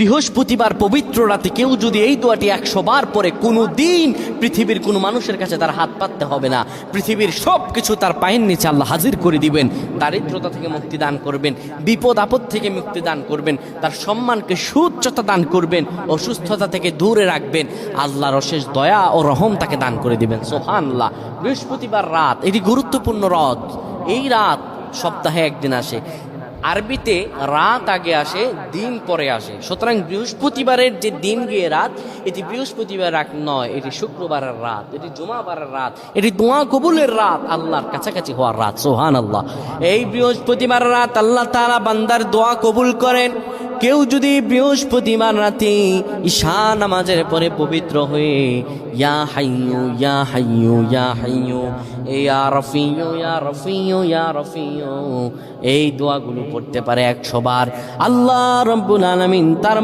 বৃহস্পতিবার পবিত্র রাতে কেউ যদি এই দোয়াটি 100 বার পরে, কোনো দিন পৃথিবীর কোনো মানুষের কাছে তার হাত পাততে হবে না। পৃথিবীর সব কিছু তার পায়ের নিচে আল্লাহ হাজির করে দিবেন। দারিদ্রতা থেকে মুক্তি দান করবেন, বিপদ আপদ থেকে মুক্তি দান করবেন, তার সম্মানকে সুউচ্চতা দান করবেন, অসুস্থতা থেকে দূরে রাখবেন। আল্লাহর অশেষ দয়া ও রহম তাকে দান করে দিবেন। সুবহানাল্লাহ। বৃহস্পতিবার রাত এটি গুরুত্বপূর্ণ রাত। এই রাত সপ্তাহে একদিন আসে। আরবিতে রাত আগে আসে, দিন পরে আসে। সুতরাং বৃহস্পতিবারের যে দিন গিয়ে রাত, এটি বৃহস্পতিবার রাত নয়, এটি শুক্রবারের রাত, এটি জুমাবারের রাত, এটি দোয়া কবুলের রাত, আল্লাহর কাছাকাছি হওয়ার রাত। সুবহানাল্লাহ। এই বৃহস্পতিবার রাত আল্লাহ তাআলা বান্দার দোয়া কবুল করেন। কেউ যদি বৃহস্পতিবার রাতে ঈশা নামাজের পরে পবিত্র হয়ে ইয়া হাইয়ু ইয়া হাইয়ু ইয়া হাইয়ু ইয়া রফিয়ু ইয়া রফিয়ু ইয়া রফিয়ু এই দোয়াগুলো পড়তে পারে 100 বার, আল্লাহ রাব্বুল আলামিন তার